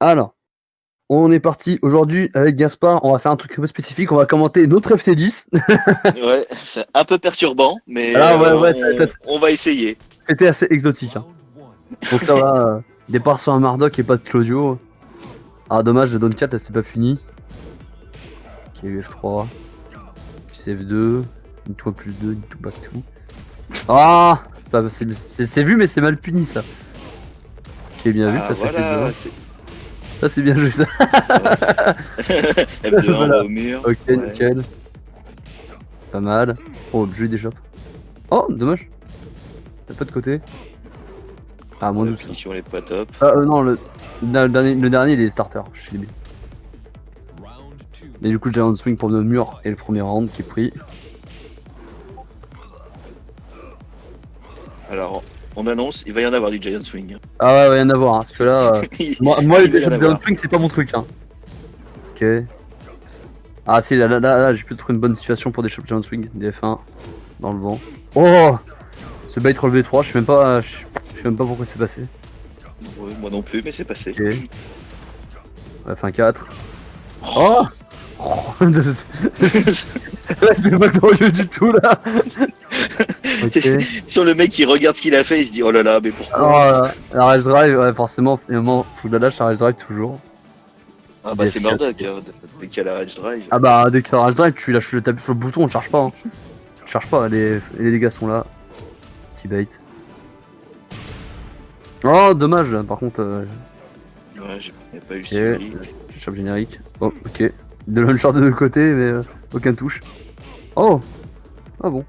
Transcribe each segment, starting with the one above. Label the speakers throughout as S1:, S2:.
S1: Alors, on est parti aujourd'hui avec Gaspard, on va faire un truc un peu spécifique, on va commenter notre FC10.
S2: Ouais, c'est un peu perturbant, mais
S1: Ah ouais,
S2: on va essayer.
S1: c'était assez exotique. Hein. Donc ça va, départ sur un Mardoc et pas de Claudio. Ah dommage, le Don 4 elle s'est pas finie. Ok, UF3, QCF2, into 1+2, into back 2. Ah, c'est vu mais c'est mal puni ça. Ok, bien vu, ça
S2: voilà,
S1: c'est ça c'est bien joué ça.
S2: F2 on va au mur.
S1: Ok,
S2: ouais.
S1: nickel. Pas mal. Oh, je lui déchoppe. Oh, dommage. T'as pas de côté. Ah, moins 12.
S2: Finition elle est pas top.
S1: Non, le dernier il est starter chez les B. Et du coup, j'ai un swing pour le mur et le premier round qui est pris.
S2: Alors, on annonce, il va y en avoir du Giant Swing.
S1: Ah ouais, il va y en avoir, hein, parce que là, moi
S2: il va y en
S1: le
S2: avoir.
S1: swing c'est pas mon truc. Hein. Ok. Ah si, là j'ai pu trouver une bonne situation pour des shots Giant Swing, des F1 dans le vent. Oh, ce bait relevé 3, je sais même pas pourquoi c'est passé.
S2: Ouais, moi non plus, mais c'est passé.
S1: Ok. F1 4. Oh, c'est pas glorieux du tout là. Okay.
S2: Sur le mec qui regarde ce qu'il a fait, il se dit oh là là, mais pourquoi?
S1: Oh, la rage drive, ouais, forcément, finalement, faut de la lâche, la rage drive toujours.
S2: Ah bah c'est Murdoch, hein, dès qu'il y a la rage drive.
S1: Ah bah dès que la rage drive, tu lâches le tapis sur le bouton, on ne charge pas. Hein. Tu charges pas, les dégâts sont là. Petit bait. Oh, dommage, par contre.
S2: Ouais, j'ai pas eu
S1: le chope générique. Oh, ok. De launcher de deux côtés, mais aucun touche. Oh! Ah bon.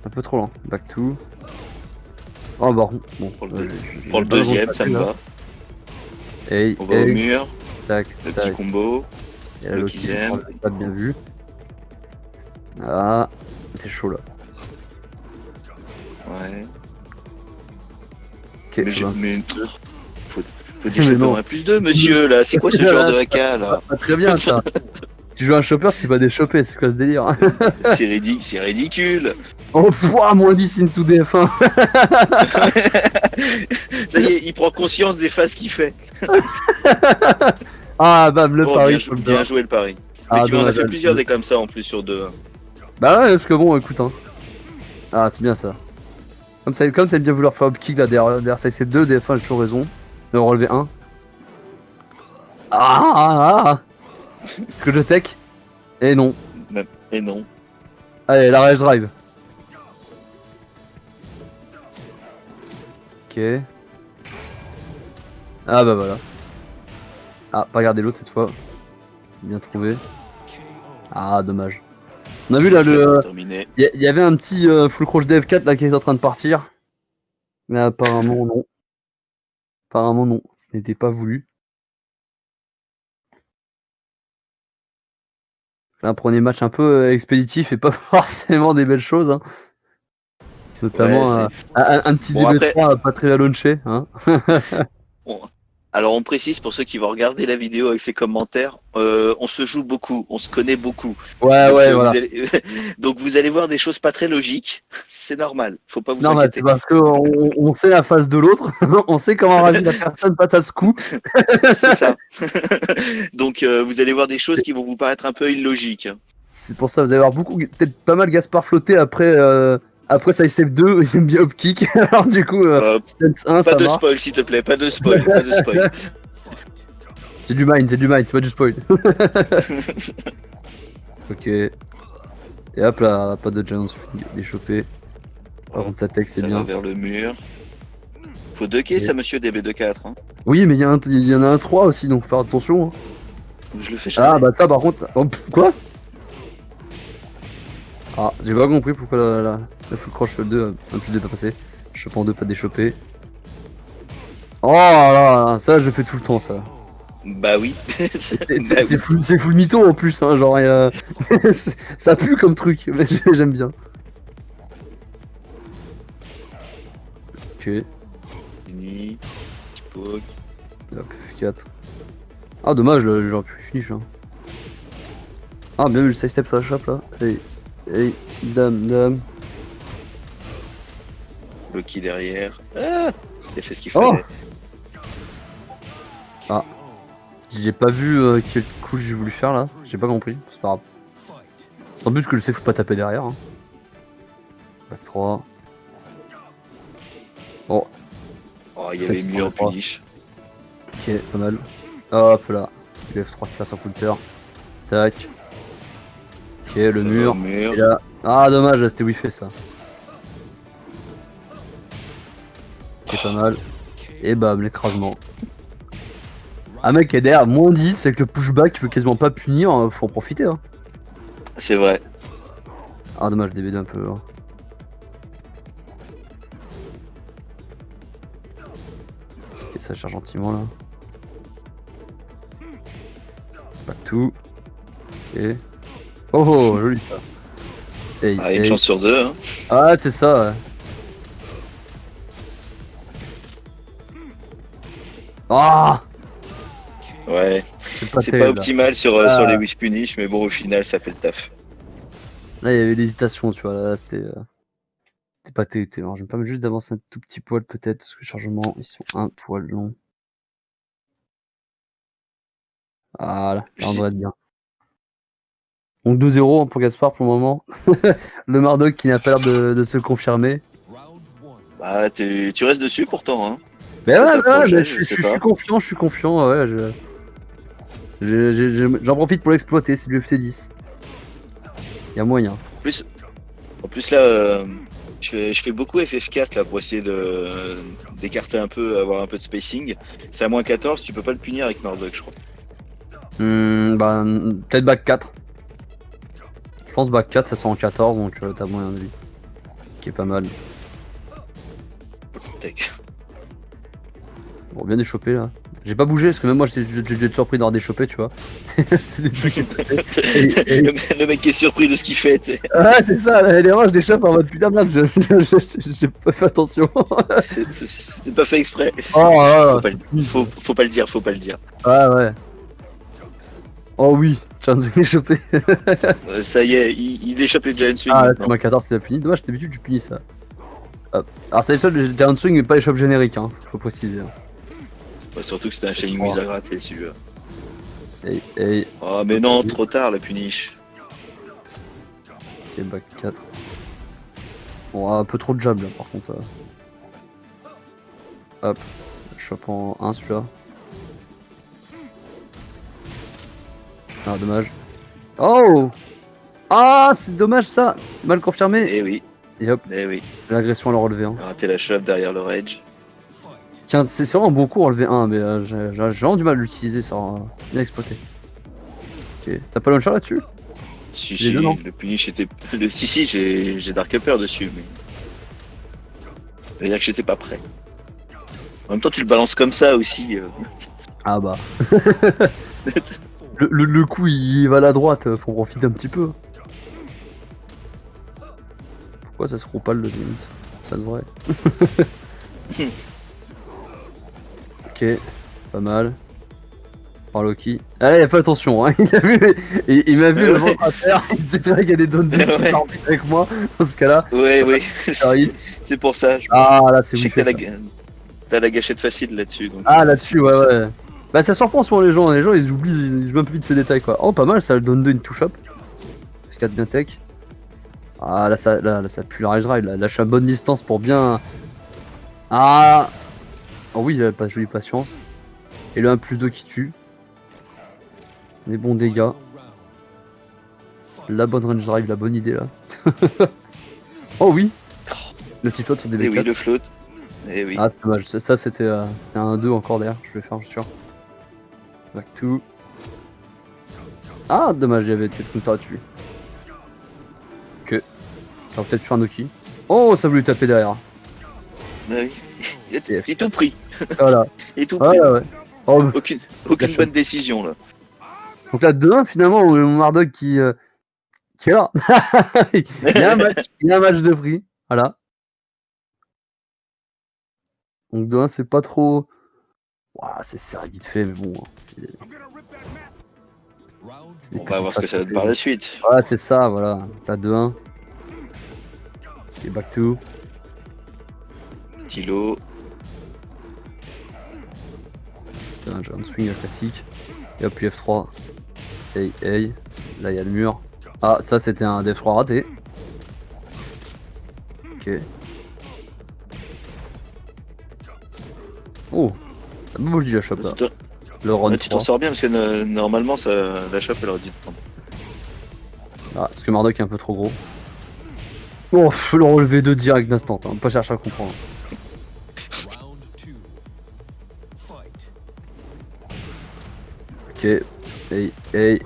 S1: Un peu trop lent. Back to. Oh bah bon.
S2: Pour le deuxième, ça me va.
S1: Hey,
S2: on va au mur.
S1: Tac,
S2: le petit combo.
S1: Et la Loki, pas bien vu. Ah, c'est chaud là.
S2: Ouais.
S1: Ok,
S2: mais faut déchoper un +2, monsieur, là. C'est quoi ce genre de AK, là?
S1: Très bien, ça. Tu joues un chopper, c'est pas des chopper, c'est quoi ce délire?
S2: C'est ridicule.
S1: Oh, pouah, moins 10 into DF1.
S2: Ça y est, il prend conscience des phases qu'il fait.
S1: Ah, bam, le pari.
S2: Bien joué le pari. Mais tu vois, on a fait plusieurs des comme ça en plus sur 2.
S1: Bah ouais, parce que bon, écoute, hein. Ah, c'est bien ça. Comme t'aimes bien vouloir faire upkick là derrière ça, c'est 2 DF1, j'ai toujours raison. Le relever 1. Ah. Est-ce que je tech? Et non.
S2: Et non.
S1: Allez, la rage drive. Ok. Ah bah voilà. Ah, pas garder l'autre cette fois. Bien trouvé. Ah, dommage. On a vu là il y avait un petit full croche DF4 là qui est en train de partir. Mais apparemment non. Apparemment non. Ce n'était pas voulu. Un premier match un peu expéditif et pas forcément des belles choses. Hein. Notamment ouais, un petit DB3 pas très à launcher. Hein.
S2: Bon. Alors on précise pour ceux qui vont regarder la vidéo avec ses commentaires, on se joue beaucoup, on se connaît beaucoup.
S1: Ouais,
S2: donc,
S1: ouais, voilà.
S2: Donc vous allez voir des choses pas très logiques, c'est normal, faut pas vous
S1: normal,
S2: inquiéter.
S1: C'est parce qu'on sait la face de l'autre, on sait comment réagit la personne face à ce coup.
S2: C'est ça. Donc vous allez voir des choses qui vont vous paraître un peu illogiques.
S1: C'est pour ça, vous allez voir peut-être pas mal Gaspard flotter après ça step 2, il aime bien upkick. Alors du coup, stance 1,
S2: pas de spoil s'il te plaît, pas de spoil, pas de spoil.
S1: C'est du mind, c'est pas du spoil. Ok. Et hop là, pas de giant swing, déchopé. Par contre, sa tech, c'est bien.
S2: Va vers le mur. Faut 2 quais, ça, monsieur DB24. Hein.
S1: Oui, mais il y en a un 3 aussi, donc faut faire attention. Hein.
S2: Je le fais jamais.
S1: Ah, bah ça, par contre. Oh, quoi? Ah, j'ai pas compris pourquoi la full croche 2 un plus de pas passer. Chope en 2, pas déchopé. Oh là, ça, je fais tout le temps, ça.
S2: Bah oui.
S1: C'est full mytho en plus, hein, genre ça pue comme truc, mais j'aime bien. Ok.
S2: Fini. Petit poke.
S1: Hop, F4. Ah dommage, j'aurais pu finish. Hein. Ah bien vu le side step sur la chape là. Hey, dame.
S2: Loki derrière. Ah, il a fait ce qu'il fallait.
S1: Ah, j'ai pas vu quel coup j'ai voulu faire là. J'ai pas compris, c'est pas grave. En plus que je sais, faut pas taper derrière. Hein. Back 3. Oh,
S2: Oh, il y avait mieux en punish.
S1: ok, pas mal. Hop là. Le F3 qui passe en counter. Tac. Ok, le
S2: Ça va
S1: mur.
S2: au mur.
S1: Et là. Ah, dommage, c'était whiffé ça. Ok, pas mal. Et bam, l'écrasement. Un mec qui est derrière moins 10 avec le pushback qui veut quasiment pas punir, faut en profiter. Hein.
S2: C'est vrai.
S1: Ah, dommage, DB2 un peu. Hein. Ok, ça charge gentiment là. Back tout. Ok. Oh, oh, joli ça. Hey,
S2: Ah, une
S1: hey.
S2: chance sur deux. Hein.
S1: Ah, c'est ça. Ouais. Ah,
S2: Ouais.
S1: c'est pas
S2: C'est pas
S1: terrible. Là.
S2: optimal sur les wish punish, mais bon, au final, ça fait le taf.
S1: Là, il y avait l'hésitation, tu vois. Là, c'était pas terrible. Alors, je vais me permettre juste d'avancer un tout petit poil, peut-être, parce que les chargements, ils sont un poil longs. Voilà, là, on devrait être bien. Donc 2-0 pour Gaspard pour le moment. Le Marduk qui n'a pas l'air de se confirmer.
S2: Bah, tu restes dessus pourtant. Hein.
S1: Mais ouais,
S2: Peut-être un projet,
S1: je
S2: sais
S1: suis
S2: pas.
S1: confiant. Ouais, j'en profite pour l'exploiter, c'est du FC10. Il y a moyen.
S2: En plus là, je fais beaucoup FF4 là, pour essayer d'écarter un peu, avoir un peu de spacing. C'est à moins 14, tu peux pas le punir avec Marduk, je crois.
S1: Bah, peut-être back 4. Je pense back 4, ça sent en 14, donc t'as moyen de vie. Qui est pas mal.
S2: Tac.
S1: Bon, bien déchopé là. J'ai pas bougé parce que même moi j'ai dû être surpris d'avoir déchopé, tu vois. C'est des trucs qui
S2: Le mec qui est surpris de ce qu'il fait, tu sais.
S1: Ah, c'est ça, derrière je déchoppe en mode putain, merde, j'ai pas fait attention.
S2: C'est pas fait exprès.
S1: Oh,
S2: Faut pas le dire, faut pas le dire.
S1: ouais. Oh oui, chance de déchopper.
S2: Ça y est, il déchoppe les Giant Swing
S1: Ah, c'est
S2: maintenant.
S1: ma 14, c'est la puni. Dommage, d'habitude tu punis ça. Hop. Alors, c'est les seuls Giant Swing, mais pas les shops génériques, hein. Faut préciser. Hein.
S2: Ouais, surtout que c'était un Shining Wizard à gratter celui-là.
S1: Hey.
S2: Oh, mais non, trop tard la punish.
S1: Ok, back 4. Bon, un peu trop de jab là par contre. Hop, je chope en 1 celui-là. Ah, dommage. Oh! Ah, c'est dommage ça! Mal confirmé.
S2: Eh oui,
S1: Et hop,
S2: eh oui.
S1: l'agression à le relevé. Hein.
S2: Raté la shove derrière le rage.
S1: Tiens, c'est vraiment un bon coup relevé 1, mais j'ai vraiment du mal à l'utiliser, ça bien exploité. Ok, t'as pas launcher là-dessus?
S2: Si, le punish était. Si, j'ai Dark Upper dessus, mais. Ça veut dire que j'étais pas prêt. En même temps, tu le balances comme ça aussi.
S1: Ah bah. le coup il va à la droite, faut profiter un petit peu. Pourquoi ça se roule pas le deuxième hit? Ça devrait. Ok, pas mal. Par Loki. Ah, il a fait attention, hein. Il m'a vu le ventre à terre. Il sait très bien qu'il y a des donnes de qui partent avec moi dans ce cas-là.
S2: Ouais. C'est pour ça.
S1: Ah là, c'est
S2: Je sais
S1: oui.
S2: que t'as la gâchette facile là-dessus.
S1: Ah là-dessus, ouais. Bah ça surprend souvent les gens ils oublient, ils oublient un peu vite ce détail quoi. Oh pas mal ça, le donne 2 une touch up. 4 bien tech. Ah là ça pue la rage drive, là. Lâche à bonne distance pour bien. Ah oh oui, il a pas jolie patience. Et le 1+2 qui tue. Des bons dégâts. La bonne range drive, la bonne idée là. Oh oui. Le petit float sur des
S2: Et
S1: B4.
S2: oui, le float. Et oui.
S1: Ah c'est dommage, ça c'était un 2 encore derrière, je vais faire, je suis sûr. Back 2. Ah dommage, il y avait peut-être counter dessus. Ok. Ça aurait peut-être fait un Noki. Oh, ça voulait taper derrière.
S2: Ah oui. Il est tout pris.
S1: Voilà.
S2: Il est tout pris.
S1: Ouais. Oh,
S2: Aucune bonne décision là.
S1: donc là 2-1 finalement, mon Marduk qui est là. il y a un match de prix. Voilà. Donc 2-1 c'est pas trop. Ouah, c'est serré vite fait, mais bon.
S2: On va voir ce que ça donne par la suite.
S1: Ouais, c'est ça, voilà. Là 2-1. Ok, back 2.
S2: Kilo.
S1: J'ai un swing classique. Et hop, puis F3. Hey, hey. Là, il y a le mur. Ah, ça, c'était un D3 raté. Ok. Oh, ça me bouge la chope là. Le run
S2: Ouais, tu t'en
S1: 3.
S2: sors bien parce que normalement la chope elle aurait dû te prendre.
S1: Ah, parce que Marduk est un peu trop gros. Oh, le relevé 2 direct d'instant, hein. Pas chercher à comprendre. Ok, hey, hey.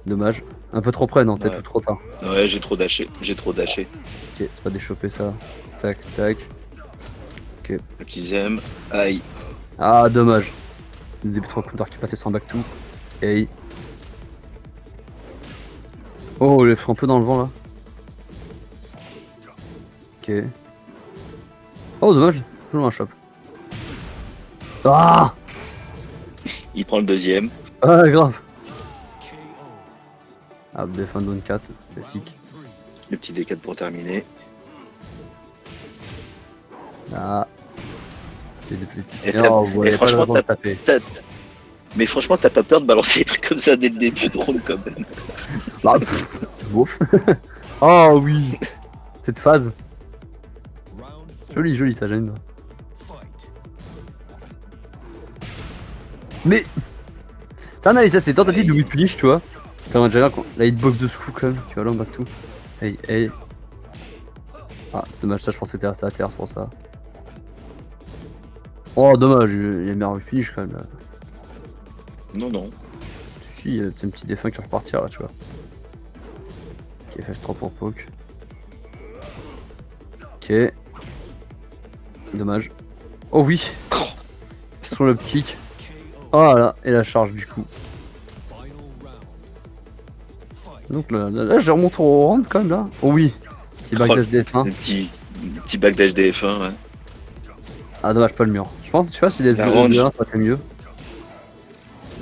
S1: Dommage. Un peu trop près, non, peut-être
S2: Ouais.
S1: ou trop tard.
S2: Ouais, j'ai trop dashé.
S1: Ok, c'est pas déchopper ça. Tac, tac.
S2: Qu'ils aiment. Aïe.
S1: Ah, dommage. Le début 3 counter qui passait sans back to. Hey. Oh, il fait un peu dans le vent là. Ok. Oh, dommage. Toujours un chop. Ah!
S2: Il prend le deuxième.
S1: Ah, grave. Ah, défend down 4, classique.
S2: Le petit D4 pour terminer.
S1: Ah. Et
S2: Et t'as-
S1: oh, ouais,
S2: et
S1: y a pas de
S2: franchement,
S1: raison de taper.
S2: Mais franchement, t'as pas peur de balancer des trucs comme ça dès le début de round quand même.
S1: Bah, bouf. Oh oui. Cette phase. Joli, joli, ça gêne. Mais. Ça, non, ça c'est tentative de whip punish, tu vois. T'as déjà quoi. La hitbox de Screw quand même, qui va là en back to. Hey, hey. Ah, c'est dommage, ça je pensais que t'étais resté à terre, c'est pour ça. Oh, dommage, il a mis un whip finish quand même là.
S2: Non, non.
S1: Si, c'est un petit défunt qui va repartir là, tu vois. Ok, F3 pour poke. Ok. Dommage. Oh oui. C'est sur le kick. Oh là, et la charge du coup. Donc là je remonte au round quand même là. Oh oui. Petit backdash DF1.
S2: Le petit backdash DF1, ouais.
S1: Ah dommage, pas le mur. Je sais pas si les
S2: La
S1: DF1
S2: range.
S1: ça aurait été mieux.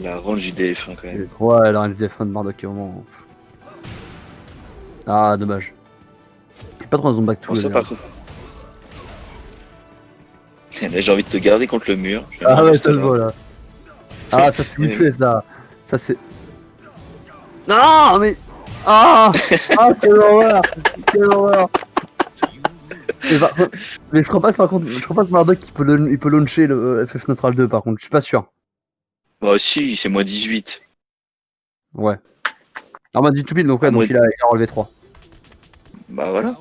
S2: La range du DF1 quand même.
S1: Ouais, la range DF1 de Marduk au moment. Ah dommage. Pas trop dans back to.
S2: Bon, ça par contre. Là, j'ai envie de te garder contre le mur.
S1: Ah ouais, ça se voit là. Ah, ça c'est vite fait ça. Ça c'est. Non, mais. Ah! Ah, quelle horreur! Quelle horreur! Mais je crois pas que, par contre, je crois pas que Marduk il peut launcher le FF Neutral 2 par contre, je suis pas sûr.
S2: Bah si, c'est moins 18.
S1: Ouais. Alors, m'a dit tout pile, donc ouais,
S2: Ah,
S1: donc
S2: moi-
S1: il a relevé 3.
S2: Bah voilà.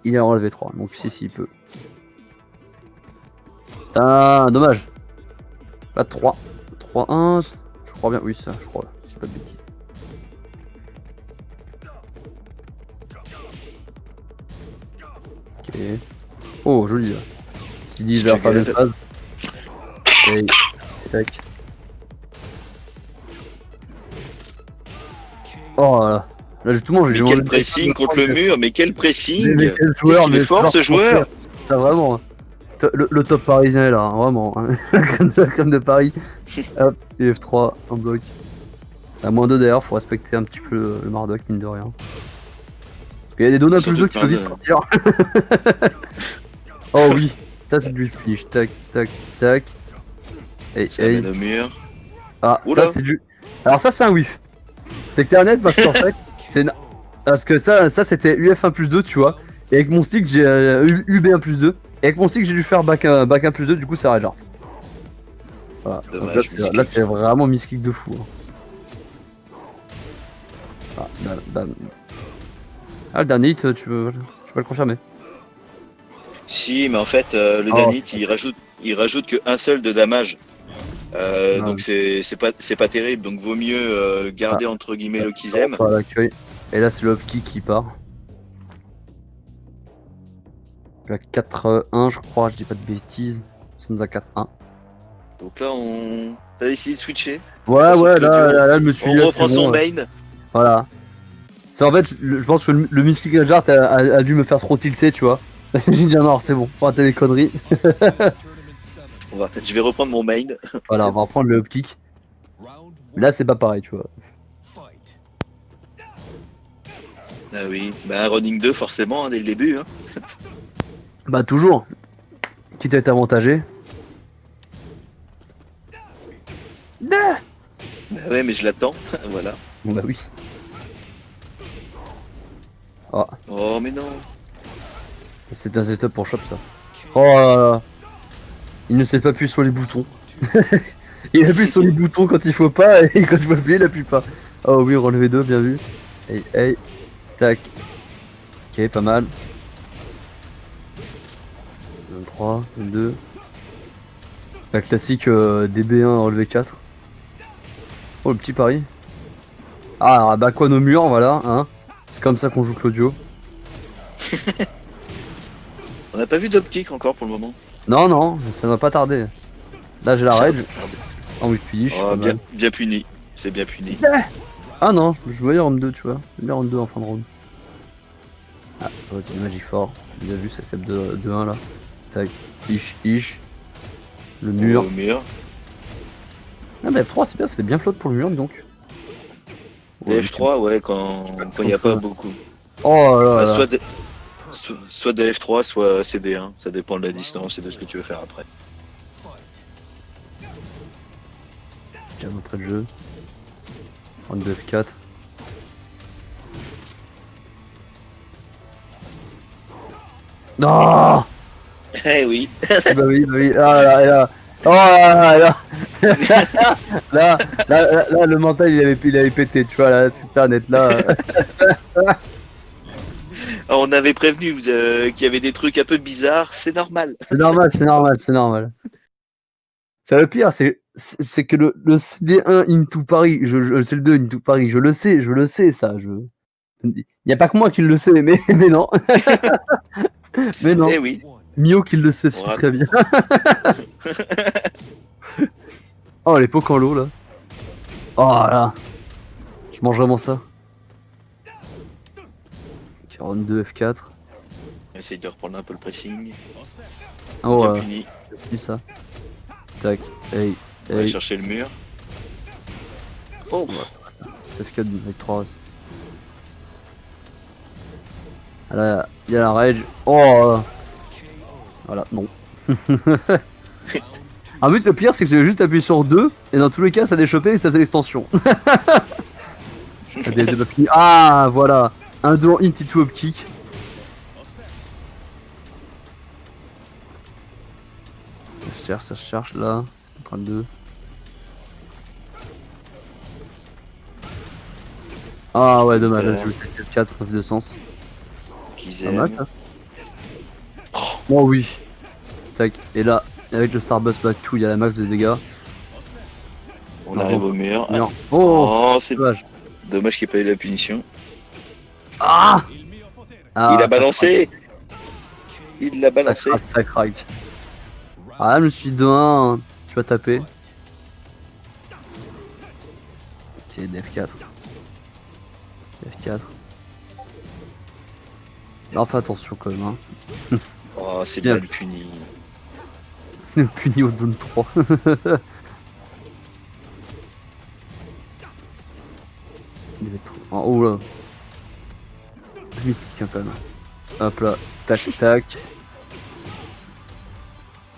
S1: Il a relevé 3, donc si, il peut. Putain, dommage. Pas de 3. 3-1, je crois bien, oui, ça, je crois, j'ai pas de bêtises. Ok. Oh, joli là. Qui dit je vais refaire une phase. Et tac. Oh là. Là j'ai tout mangé.
S2: Mais
S1: J'ai
S2: quel
S1: mangé
S2: pressing contre le mur, mais quel pressing!
S1: Mais quel
S2: Qu'est-ce
S1: joueur,
S2: qu'il est fort ce joueur!
S1: Ça vraiment. Hein. Le top parisien est là, hein, vraiment. Hein. La crème de Paris. Hop, et F3, un bloc. C'est à moins 2 d'ailleurs, faut respecter un petit peu le Marduk, mine de rien. Parce qu'il y a des donuts plus 2 qui peuvent vite partir. Oh oui, ça c'est du finish. Tac, tac, tac. Hey,
S2: Ça
S1: hey.
S2: mène au mur.
S1: Ah,
S2: Oula.
S1: ça c'est du. Alors ça c'est un whiff. C'est clair net parce qu'en fait, parce que ça c'était UF1 plus 2, tu vois. Et avec mon stick j'ai UB1 plus 2. Et avec mon stick j'ai dû faire back 1 plus 2, du coup ça rejart. Voilà. Donc
S2: Dommage,
S1: là c'est vraiment miskick de fou. Hein. Ah, bam. Ah, le dernier hit, tu peux le confirmer.
S2: Si, mais en fait, le
S1: Oh.
S2: Danit, il rajoute que un seul de damage.
S1: Ah,
S2: Donc c'est pas terrible. Donc vaut mieux garder entre guillemets le qu'ils aiment.
S1: Par l'accueil. Et là c'est le upkick qui part. La 4-1 je crois, je dis pas de bêtises. Nous sommes à 4-1.
S2: Donc là, t'as décidé de switcher.
S1: Ouais, là, je me suis
S2: On
S1: dit, là,
S2: reprend
S1: c'est
S2: son
S1: bon,
S2: main.
S1: Voilà. C'est en fait, je pense que le Mystic Rejart a dû me faire trop tilter, tu vois. J'ai dit non, c'est bon, faut arrêter les conneries.
S2: Je vais reprendre mon main.
S1: Voilà, on va reprendre le upkick. Là, c'est pas pareil, tu vois.
S2: Ah oui, bah running 2 forcément hein, dès le début. Hein.
S1: Bah, toujours. Quitte à être avantagé.
S2: Bah ouais, mais je l'attends. Voilà.
S1: Bah oui. Ah,
S2: Oh, mais non.
S1: c'est un setup pour shop ça. Oh là là. Il ne sait pas appuyer sur les boutons. Il appuie sur les boutons quand il faut pas et quand il faut appuyer, il appuie pas. Oh oui, relevé 2, bien vu. Hey, hey, tac. Ok, pas mal. 23, 22. La classique DB1 relevé 4. Oh, le petit pari. Ah, bah quoi nos murs, voilà. Hein. C'est comme ça qu'on joue Claudio.
S2: On n'a pas vu d'optique encore pour le moment.
S1: Non, non, ça va pas tarder. Là, j'ai la
S2: Ça va
S1: rage.
S2: pas tarder.
S1: En oui, finish,
S2: Oh,
S1: pas
S2: bien,
S1: mal.
S2: bien puni. C'est bien puni.
S1: Ah non, je voyais round 2, tu vois. J'aime bien round 2 en fin de round. Ah, ça va être une Magic fort. Bien vu, c'est celle de 1 là. Tac, ish. Le mur.
S2: Au mur.
S1: Ah, bah F3, c'est bien, ça fait bien flotte pour le mur, dis donc.
S2: Des F3, ouais, quand il n'y a pas beaucoup.
S1: Oh là
S2: Bah,
S1: là.
S2: soit de F3, soit CD1. Ça dépend de la distance et de ce que tu veux faire après.
S1: J'ai montré le jeu. Round 2 F4. Non.
S2: Eh oui.
S1: Bah oui. Ah là là. Oh là là. Là, le mental il avait pété, tu vois, là, super net là.
S2: Alors, on avait prévenu qu'il y avait des trucs un peu bizarres. C'est normal.
S1: C'est normal. C'est le pire, c'est que le CD1 into Paris, c'est le 2 into Paris, je le sais ça. Il n'y a pas que moi qui le sais, mais non. Mais non.
S2: Eh oui.
S1: Mio qui le sait aussi
S2: Voilà.
S1: très bien. Oh, les pots en l'eau là. Oh là. Je mange vraiment ça. 42 F4.
S2: Essaye de reprendre un peu le pressing.
S1: Oh
S2: Bien
S1: là.
S2: puni.
S1: J'ai ça. Tac. Hey.
S2: On va
S1: Hey.
S2: chercher le mur. Oh.
S1: F4 avec 3 os. Ah là, il y a la rage. Oh. Voilà, non. En plus, le pire, c'est que j'avais juste appuyé sur 2 et dans tous les cas, ça déchopait et ça faisait l'extension. Ah, voilà. Un 2 en int into upkick. Ça se cherche là. En train de 2. Ah ouais, dommage, là, je joue 4 dans les deux sens.
S2: Qu'ils
S1: Pas mal
S2: aiment.
S1: ça. Oh oui. Tac. Et là, avec le Starbust Back 2, il y a la max de dégâts.
S2: On arrive au mur.
S1: Mur. Oh,
S2: Oh, c'est
S1: dommage.
S2: dommage qu'il n'y ait pas eu la punition.
S1: Ah,
S2: Il a
S1: ça
S2: balancé. Il l'a
S1: craque.
S2: balancé.
S1: Ça craque. Ah là, je me suis dit 2-1, tu vas taper. Ok, DF4. DF4. Là, fais attention quand même. Hein.
S2: Oh, c'est
S1: Bien.
S2: bien puni.
S1: Puni au Down 3. En haut là. Mystique hein, quand même. Hop là. Tac.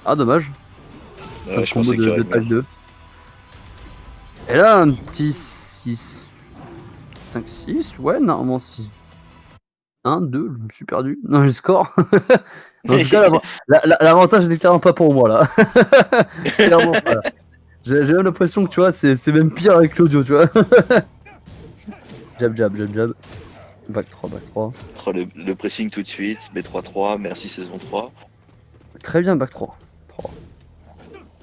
S1: Ah, dommage.
S2: Ouais, je
S1: Combo
S2: pensais qu'il y aurait
S1: de
S2: le
S1: pack
S2: mur.
S1: 2. Et là, un petit 6. 5, 6. Ouais, normalement 6. 1, 2, je me suis perdu dans le score. En tout cas, l'avantage n'est clairement pas pour moi là. Clairement pas. Là. J'ai même l'impression que tu vois, c'est même pire avec Claudio, tu vois. Jab. Back 3.
S2: Oh, le pressing tout de suite. B3-3, merci saison 3.
S1: Très bien, back 3.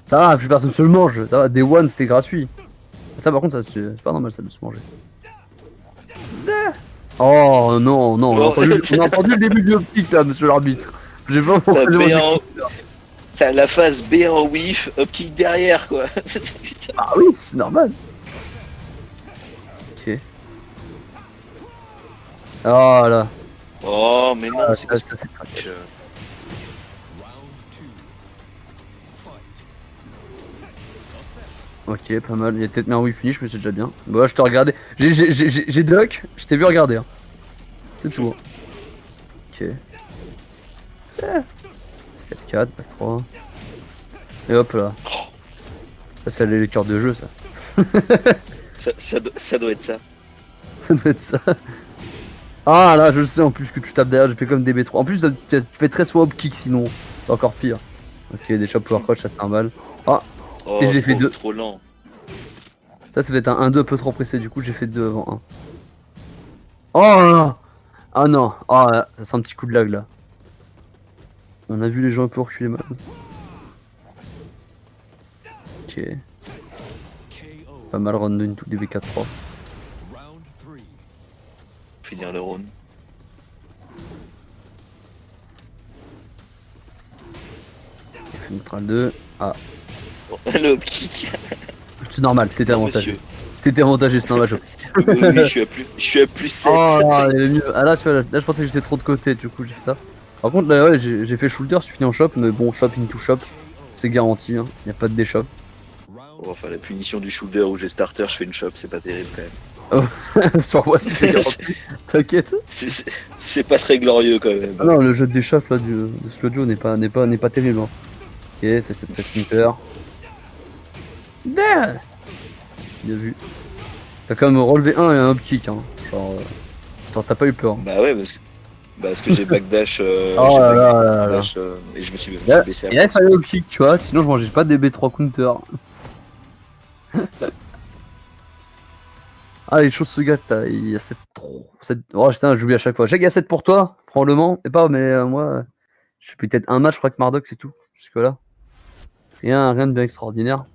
S1: Ça va, plus personne se le mange. Ça va, Day 1 c'était gratuit. Ça, par contre, ça c'est pas normal ça de se manger. Oh non, on a entendu le début du optique là, monsieur l'arbitre. J'ai pas compris.
S2: T'as la phase B en whiff, optique derrière quoi. Putain.
S1: Ah oui, c'est normal. Ok. Oh là.
S2: Oh mais non, c'est quoi
S1: Ça c'est crack. Ok, pas mal. Il y a peut-être mis un oui finish, mais c'est déjà bien. Bon, là, je te regardais. J'ai duck, je t'ai vu regarder. Hein. C'est tout. Ok. Step 4, back 3. Et hop là. Ça, c'est la lecture de jeu, ça.
S2: Ça doit être ça.
S1: Ça doit être ça. Ah là, je sais en plus que tu tapes derrière, j'ai fait comme DB3. En plus, tu fais très swap kick sinon. C'est encore pire. Ok, des shots power crush, ça fait un mal. Ah,
S2: Oh,
S1: et j'ai fait 2.
S2: trop lent.
S1: Ça va être un 1-2 un peu trop pressé, du coup j'ai fait 2 avant 1. Oh là là. Ah non, ah là, ça sent un petit coup de lag là. On a vu les gens un peu reculer mal. Ok. Pas mal round 2 tout DB4-3.
S2: Finir le round.
S1: F neutral 2. Ah,
S2: Bon, le hop kick.
S1: c'est normal, t'étais
S2: Non,
S1: avantagé.
S2: monsieur.
S1: T'étais avantagé, c'est normal.
S2: Oui, je suis à plus 7.
S1: Oh là, il est mieux. Ah là, tu vois, là je pensais que j'étais trop de côté, du coup j'ai fait ça. Par contre, là ouais, j'ai fait shoulder, tu finis en shop, mais bon, shop into shop, c'est garanti, hein. Y a pas de déshop.
S2: Oh, enfin, la punition du shoulder où j'ai starter, je fais une chop, c'est pas terrible quand même.
S1: Sur moi, si c'est garanti. T'inquiète.
S2: C'est pas très glorieux quand même.
S1: Ah non, le jeu de déshop là de Slojo n'est pas terrible. Hein. Ok, ça c'est peut-être une peur. Bien vu. T'as quand même relevé 1 et un upkick, hein. Genre t'as pas eu peur.
S2: Bah ouais, parce que j'ai backdash,
S1: Oh là là là là.
S2: et je me suis
S1: Et là,
S2: baissé
S1: il
S2: après.
S1: fallait upkick, tu vois, sinon je mangeais pas des B3 counter. Ah, les choses se gâtent là, il y a 7 trop. 7... Oh putain, j'oublie à chaque fois. Je sais qu'il y a 7 pour toi, probablement. Et pas, mais moi, je fais peut-être un match, je crois que Mardoc, c'est tout. Jusque-là. Rien de bien extraordinaire.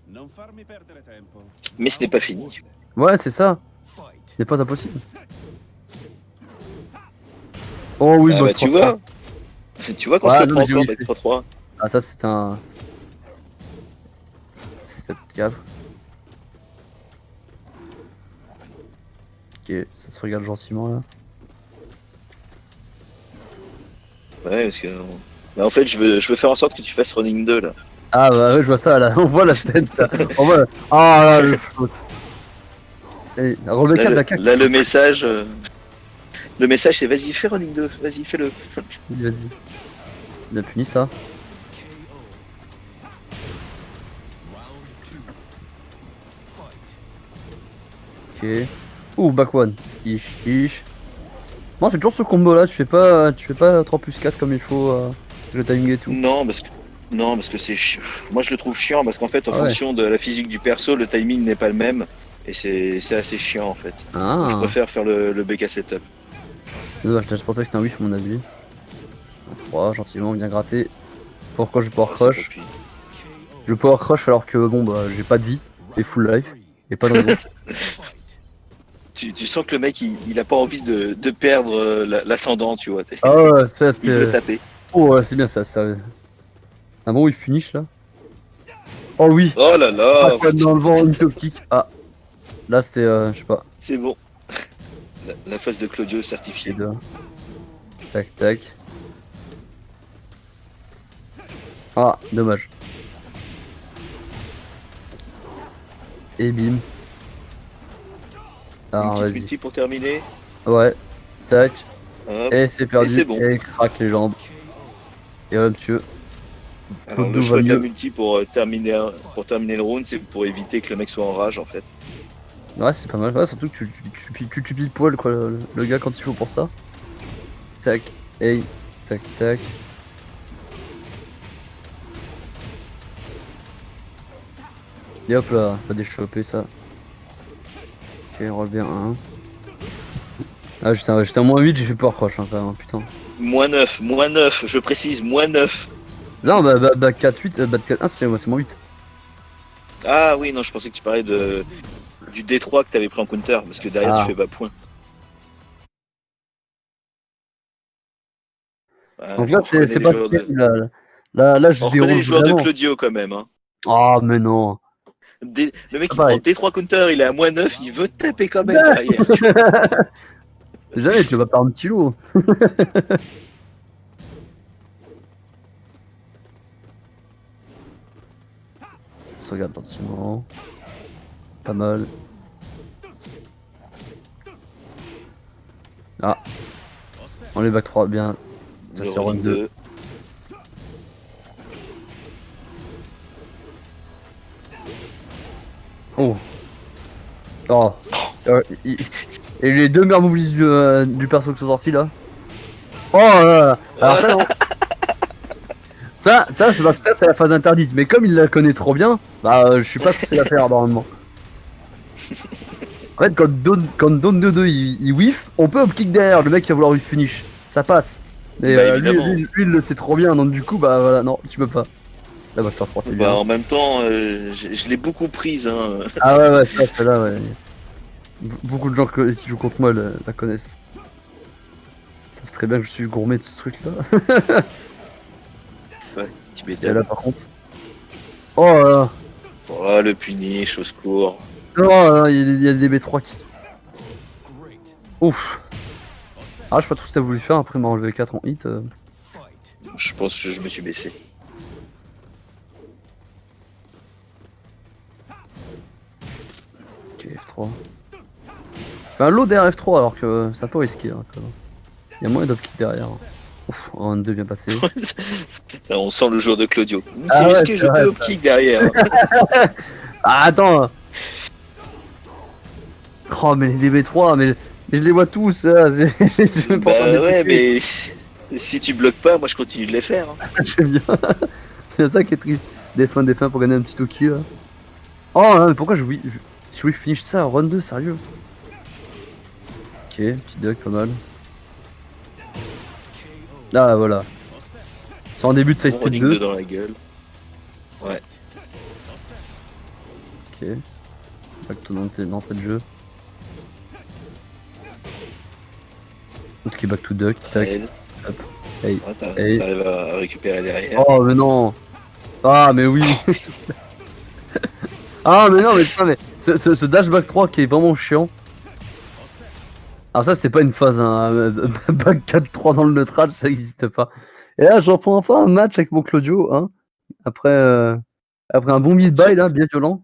S2: Mais ce n'est pas fini.
S1: Ouais, c'est ça. Ce n'est pas impossible. Oh oui,
S2: Ah bah tu vois. Tu vois qu'on se
S1: Ouais,
S2: le
S1: non,
S2: prend
S1: mais j'ai
S2: encore
S1: oublié.
S2: avec 3-3.
S1: Ah, ça, c'est un. C'est 7-4. Ok, ça se regarde gentiment là.
S2: Ouais, parce que. Bah, en fait, je veux faire en sorte que tu fasses running 2 là.
S1: Ah, bah ouais, je vois ça là. On voit la stance là. On voit. Ah là, le float. Et relevé 4 la CAC.
S2: Là, le message. Le message c'est vas-y, fais running 2, vas-y, fais-le.
S1: Vas-y. Bien puni ça. Ok. Ouh, back one. Ish. Moi, c'est toujours ce combo là. Tu fais pas 3 plus 4 comme il faut. Le timing et tout.
S2: Non, parce que c'est moi je le trouve chiant parce qu'en fait en fonction de la physique du perso, le timing n'est pas le même et c'est assez chiant en fait.
S1: Ah.
S2: Donc, je préfère faire le BK setup.
S1: Dommage, je pensais que c'était un whiff, à mon avis. 3, gentiment, bien gratté. Pourquoi je power
S2: Ah,
S1: crush? Je power crush alors que bon, bah j'ai pas de vie. C'est full life. Et pas de raison.
S2: tu sens que le mec il a pas envie de perdre l'ascendant, tu vois.
S1: Ah ouais, ça
S2: Il veut
S1: c'est.
S2: taper.
S1: Oh ouais, c'est bien ça. C'est un bon whiff finish là. Oh oui!
S2: Oh là là,
S1: Back one dans le vent, une top kick. Ah! Là c'était, je sais pas.
S2: c'est bon. La phase de Claudio certifiée.
S1: Tac tac. Ah, dommage. Et bim. Alors
S2: Une
S1: vas-y.
S2: petite multi pour terminer.
S1: Ouais. Tac.
S2: Hop.
S1: Et c'est perdu.
S2: Et c'est bon.
S1: Et craque les jambes. Et voilà monsieur.
S2: Alors, le choix de la multi pour terminer le round, c'est pour éviter que le mec soit en rage en fait.
S1: Ouais, c'est pas mal. Ouais, surtout que tu pile poil quoi, le gars quand il faut pour ça. Tac. Hey. Tac tac. Et hop là, pas déchopper ça. Ok, relevé un 1. Ah, j'étais à moins 8, j'ai fait peur croche hein, quand même, putain.
S2: Moins 9, je précise, moins 9.
S1: Non, bah 4-8, bah 4-1, c'est moins 8.
S2: Ah oui, non, je pensais que tu parlais du D3 que t'avais pris en counter, parce que derrière tu fais bas point.
S1: Donc là, c'est pas terrible. Là, je
S2: on reconnaît les joueurs
S1: vraiment.
S2: de Claudio quand même. Hein.
S1: Oh, mais non.
S2: Le mec, il prend D3 counter, il est à moins 9, il veut taper quand même derrière.
S1: C'est jamais, tu vas pas un petit loup. Ça se regarde gentiment. Pas mal. Ah. On les back 3, bien. Ça sur run 2. Oh. Et les deux meilleurs moves du perso qui sont sortis là. Oh là là. Alors ça non. Ça c'est parce que ça c'est la phase interdite. Mais comme il la connaît trop bien, bah je suis pas censé la faire normalement. En fait quand Don 2 il whiff, on peut upkick derrière, le mec qui va vouloir lui finish. Ça passe. Mais
S2: Bah,
S1: lui,
S2: évidemment.
S1: il le sait trop bien, donc du coup bah voilà, non, tu peux pas. Là bah 3 c'est
S2: Bah,
S1: bien.
S2: en même temps, je l'ai beaucoup prise. Hein.
S1: Ah ouais ça celle-là ouais. Beaucoup de gens qui jouent contre moi la connaissent. Ils savent très bien que je suis gourmet de ce truc là.
S2: Ouais, tu
S1: Et
S2: m'étonnes.
S1: là par contre. Oh là là.
S2: Oh, le punish, au secours.
S1: Oh là là, il y a des B3 qui. Ouf. Ah je sais pas tout ce que t'as voulu faire après il m'a enlevé 4 en hit.
S2: Je pense que je me suis baissé.
S1: Ok F3. Tu fais un lot derrière F3 alors que c'est un peu risqué. Hein, il y a moyen d'upkick derrière. Ouf, round 2 bien passé.
S2: Là, on sent le jour de Claudio.
S1: Ah
S2: C'est
S1: ouais,
S2: risqué,
S1: c'est
S2: je
S1: vrai,
S2: peux upkick derrière.
S1: Ah attends. Oh mais les DB3 mais je les vois tous. Je suis même pas en train de
S2: Bah
S1: les
S2: ouais,
S1: bloquer.
S2: mais si tu bloques pas, moi je continue de les faire. Hein.
S1: Je viens. C'est ça qui est triste. Des fins pour gagner un petit Toki là. Oh non, mais pourquoi je voulais finish ça run 2, sérieux? Ok, petit duck, pas mal. Ah voilà. C'est en début de side
S2: Bon
S1: step
S2: running
S1: 2.
S2: 2 dans la gueule. Ouais.
S1: Ok. Back to d'entrée de jeu. Ok, back to duck, tac.
S2: Aide.
S1: Hop. Hey.
S2: Ouais,
S1: Hey.
S2: t'arrives à récupérer derrière.
S1: Oh mais non. Ah mais oui. Ah mais non mais putain mais ce dash back 3 qui est vraiment chiant. Alors ça c'est pas une phase hein. Back 4-3 dans le neutral ça existe pas. Et là je reprends enfin un match avec mon Claudio hein. Après un bon mid-buy là bien violent.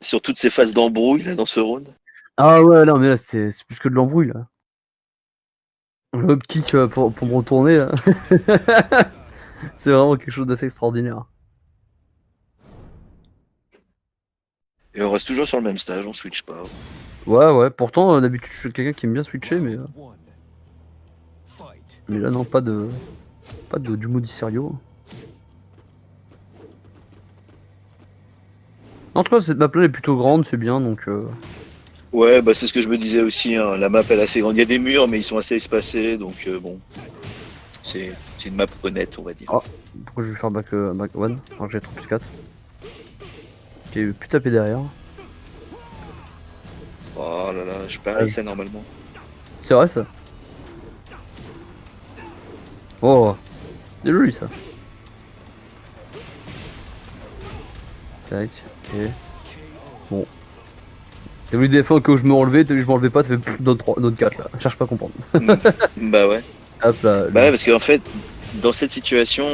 S2: Sur toutes ces phases d'embrouille là dans ce round.
S1: Ah ouais non mais là c'est plus que de l'embrouille là. Le upkick pour me retourner là. C'est vraiment quelque chose d'assez extraordinaire.
S2: Et on reste toujours sur le même stage, on switch pas.
S1: Ouais pourtant d'habitude je suis quelqu'un qui aime bien switcher mais là non pas de du modi sérieux. En tout cas cette map là est plutôt grande c'est bien donc
S2: Ouais, bah c'est ce que je me disais aussi. Hein. La map elle est assez grande. Il y a des murs, mais ils sont assez espacés, donc bon, c'est une map honnête, on va dire.
S1: Ah, pourquoi je vais faire back 1 alors que j'ai 3 plus 4. J'ai pu taper derrière.
S2: Oh là là, je parie ça normalement.
S1: C'est vrai ça. Oh, c'est joli ça. Tac, ok. Bon. T'as voulu défendre que je me relevais, t'as vu je me relevais pas, t'as fait d'autres 4 là. Cherche pas à comprendre.
S2: Bah ouais.
S1: Hop là.
S2: Bah ouais, parce qu'en fait, dans cette situation,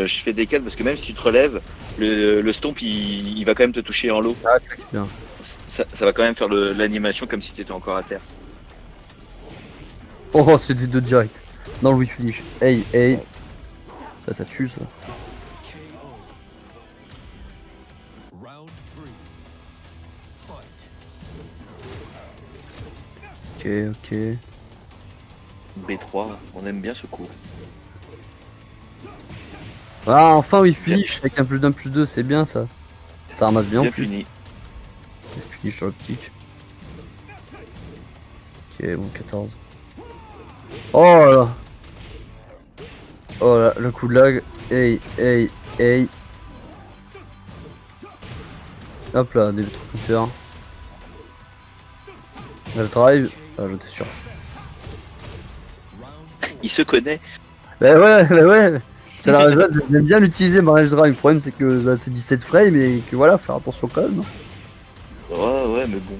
S2: je fais des 4 parce que même si tu te relèves, le stomp il va quand même te toucher en low.
S1: Ah, c'est ça qui est bien.
S2: Ça va quand même faire l'animation comme si t'étais encore à terre.
S1: Oh, c'est des 2 direct. Dans le finish. Hey. Ça tue ça. Ok.
S2: B3, on aime bien ce coup.
S1: Ah, enfin, oui, finish avec un plus 2, c'est bien ça. Ça ramasse bien en
S2: Bien
S1: plus.
S2: puni.
S1: Finish sur le petit. Ok, bon, 14. Oh là. Oh là, le coup de lag. Hey. Hop là, début de computer. Là, je drive. Ah, j'étais sûr.
S2: Il se connaît.
S1: Bah ouais. C'est la raison, j'aime bien l'utiliser, ma rage drive. Le problème, c'est que bah, c'est 17 frames et que voilà, faire attention quand même.
S2: Ouais, mais bon.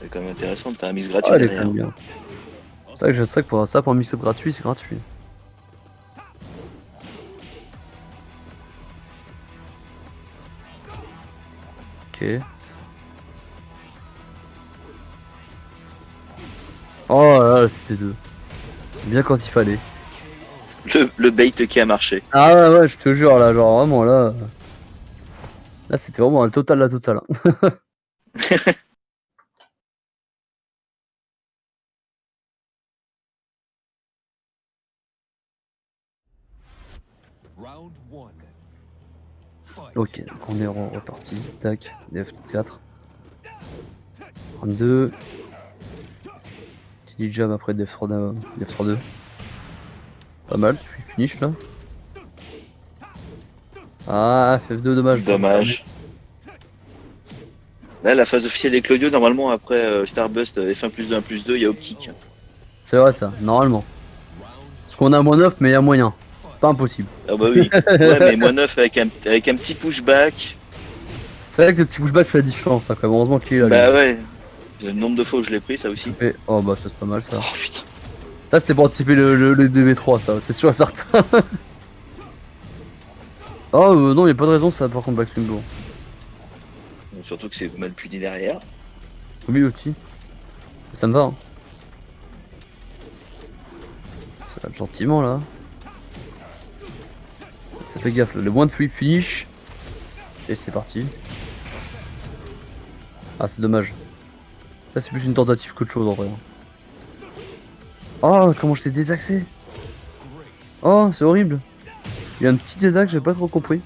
S2: C'est quand même intéressant, t'as un mise gratuit
S1: Ah, elle est quand
S2: derrière.
S1: même bien. C'est vrai que je sais que pour ça, pour un mix-up gratuit, c'est gratuit. Ok. Oh là là, c'était 2. Bien quand il fallait.
S2: Le bait qui a marché.
S1: Ah ouais, je te jure, là, genre vraiment, là. Là, c'était vraiment la totale. Hein. Ok, donc on est reparti. Tac, Df4. 32. Petit jab après Df3, Df3-2. Pas mal, celui finish là. Ah, FF2, dommage.
S2: Dommage. Là, la phase officielle des Claudio, normalement, après Starbust, F1+2, il y a Optique.
S1: C'est vrai ça, normalement. Parce qu'on a moins 9, mais il y a moyen. C'est pas impossible.
S2: Ah bah oui. Ouais, mais moins 9 avec un petit pushback.
S1: C'est vrai que le petit pushback fait la différence, hein, quand même. Heureusement qu'il est là.
S2: Bah
S1: lui.
S2: ouais. Le nombre de fois où je l'ai pris, ça aussi.
S1: Et- oh bah ça c'est pas mal ça.
S2: Oh putain.
S1: Ça c'est pour anticiper le DB3 ça, c'est sûr et certain. Oh non, y a pas de raison ça par contre Black Swimbo.
S2: Surtout que c'est mal puni derrière.
S1: Oui aussi. Ça me va. Hein. Ça va gentiment là. Ça fait gaffe, là. Le one sweep finish. Et c'est parti. Ah c'est dommage. Ça c'est plus une tentative qu'autre chose en vrai. Oh comment je t'ai désaxé. Oh c'est horrible. Il y a un petit désaxe, j'ai pas trop compris.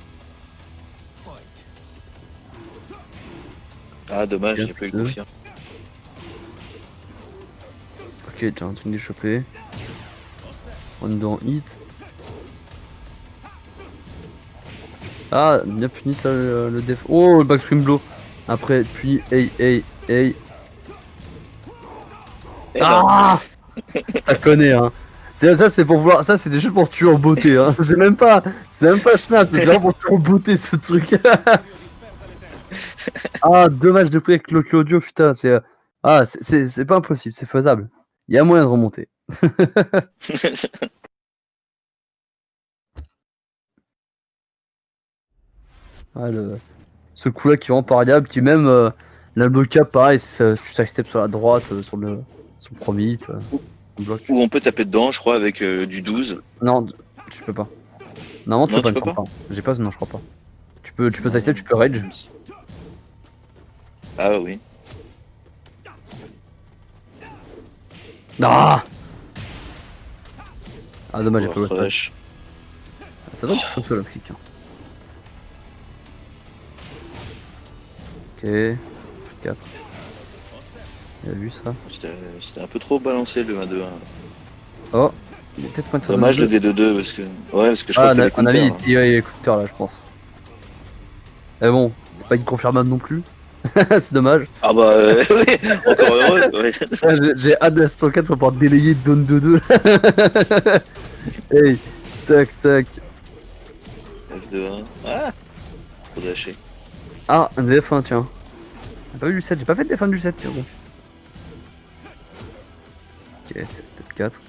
S2: Ah dommage, j'ai pas eu le confirme.
S1: Ok, j'ai un truc chopé. On est dans hit. Ah, bien puni ça le def. Oh, le backswing blow. Après, puis, hey. Ah ça connaît, hein. Ça, c'est pour voir. Ça, c'était juste pour tuer en beauté, hein. C'est même pas Snap, c'est vraiment pour tuer en beauté ce truc. Ah, dommage de prix avec Loki Audio, putain. C'est pas impossible, c'est faisable. Il y a moyen de remonter. Ah, ce coup là qui est vraiment pariable, qui même l'albocap pareil, ça step sur la droite, sur le premier hit, on bloque.
S2: Ou on peut taper dedans, je crois, avec du 12.
S1: Non, tu peux pas. Normalement tu
S2: Non,
S1: peux
S2: tu
S1: pas,
S2: peux
S1: il me
S2: pas
S1: semble pas. J'ai pas, non je crois pas. Tu peux sidestep, tu peux rage.
S2: Ah oui.
S1: Ah dommage, j'ai pas le
S2: Rush.
S1: Ça doit être chaud sur le clic. Hein. Ok, 4. Il a vu ça.
S2: C'était un peu trop balancé le 1-2-1.
S1: Oh, il est peut-être point de
S2: Dommage le D2-2 parce que. Ouais, parce que je
S1: ah,
S2: crois que
S1: à mon avis,
S2: hein.
S1: il est écouteur là, je pense. Mais bon, c'est pas inconfirmable non plus. C'est dommage.
S2: Ah bah oui, encore heureux. Ouais.
S1: J'ai hâte de la saison 4 pour pouvoir délayer Dawn 2-2. Hey, tac.
S2: F2-1. Ah, trop lâché.
S1: Ah, un DF1, tiens. J'ai pas vu du 7, j'ai pas fait de DF1 du 7, tiens. Ok, c'est peut-être 4.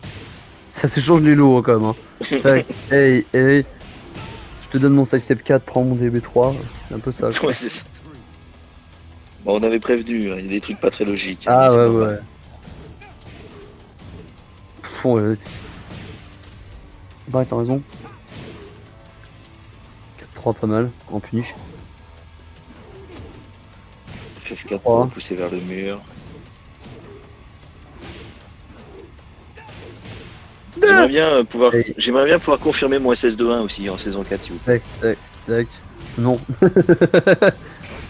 S1: Ça s'échange les lots quand même. Hein. Tac, hey. Je te donne mon sidestep 4, prends mon DB3. C'est un peu ça.
S2: Ouais, c'est ça. Bon, on avait prévenu, hein, il y a des trucs pas très logiques.
S1: Ah
S2: hein,
S1: ouais. Bon, bah, t'as raison. 4-3, pas mal, en punish.
S2: FF4 pour pousser vers le mur. J'aimerais bien pouvoir confirmer mon SS2-1 aussi en saison 4 si vous plaît.
S1: Tac. Non.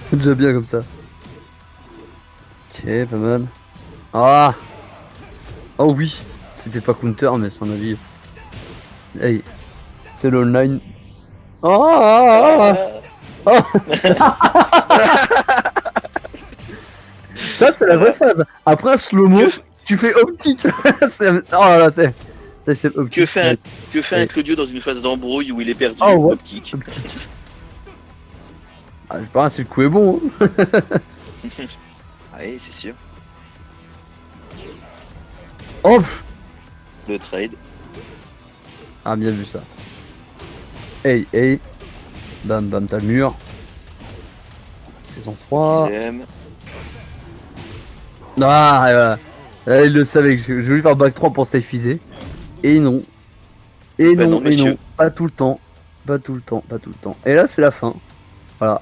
S1: C'est déjà bien comme ça. Ok, pas mal. Ah. Oh oui. C'était pas counter, mais son avis. Hey. C'était l'online. Ça, c'est la vraie phase. Après un slow-mo, tu fais hop kick. Oh là, c'est hop kick.
S2: Que fait un Claudio dans une phase d'embrouille où il est perdu?
S1: Oh, ouais.
S2: Hop kick.
S1: Ah, je pense que le coup est bon. Hein.
S2: Oui, c'est sûr.
S1: Oh.
S2: Le trade.
S1: Ah, bien vu ça. Hey. Bam, t'as le mur. Saison 3.
S2: Deuxième.
S1: Ah, voilà. Là, il le savait que je voulais faire back 3 pour safeiser. Et non. Et non. Pas tout le temps. Et là, c'est la fin. Voilà.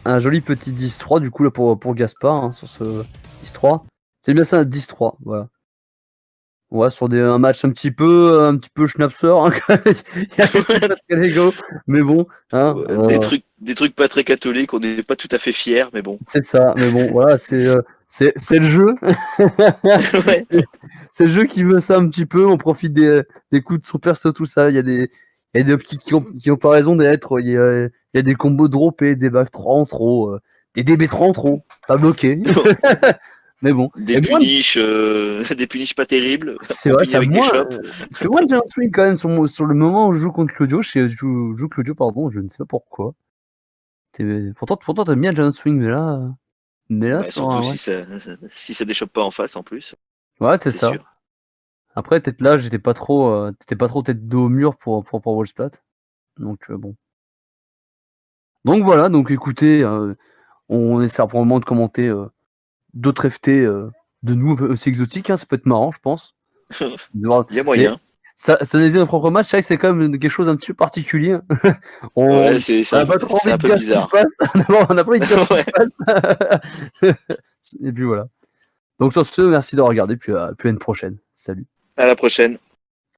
S1: Un joli petit 10-3 du coup là pour Gaspard hein, sur ce 10-3. C'est bien ça un 10-3. Voilà. Ouais, sur un match un petit peu schnapseur, hein, quand même. Il y a des trucs pas très légaux, mais bon, hein,
S2: Ouais, des trucs pas très catholiques, on n'est pas tout à fait fiers, mais bon.
S1: c'est ça. Mais bon, voilà, c'est le jeu.
S2: Ouais.
S1: C'est le jeu qui veut ça un petit peu. On profite des coups de son perso, tout ça. Il y a des optiques qui ont pas raison d'être. Il y a des combos droppés, des back 3 en trop, des DB3 en trop, pas bloqué. Mais bon.
S2: Des
S1: Et moins,
S2: puniches, des puniches pas terribles,
S1: c'est vrai,
S2: combinés
S1: ça
S2: avec des
S1: moins.
S2: chops.
S1: Je fais moins de Giant Swing quand même sur le moment où je joue contre Claudio. Je joue Claudio, pardon. Je ne sais pas pourquoi. Pourtant t'aimes bien Giant Swing, mais là,
S2: Bah,
S1: sur
S2: surtout
S1: un. Ouais,
S2: si ça déchoppe pas en face en plus,
S1: ouais, c'est
S2: c'est
S1: ça.
S2: sûr.
S1: Après, peut-être là, t'étais pas trop tête dos au mur pour Wall Splat. Donc, bon. Donc voilà, donc écoutez, on essaiera probablement de commenter d'autres FT de nous un peu aussi exotiques, hein, ça peut être marrant, je pense.
S2: Il y a
S1: Mais
S2: moyen.
S1: ça analyser nos propres matchs, c'est vrai que c'est quand même quelque chose un petit peu particulier. On
S2: Ouais,
S1: n'a pas trop
S2: c'est
S1: envie
S2: un
S1: de
S2: peu
S1: dire ce qui se
S2: bizarre.
S1: passe. On n'a pas envie de dire ce qui
S2: Ouais.
S1: se passe. Et puis voilà. Donc sur ce, merci de regarder, puis à une prochaine. Salut.
S2: À la prochaine.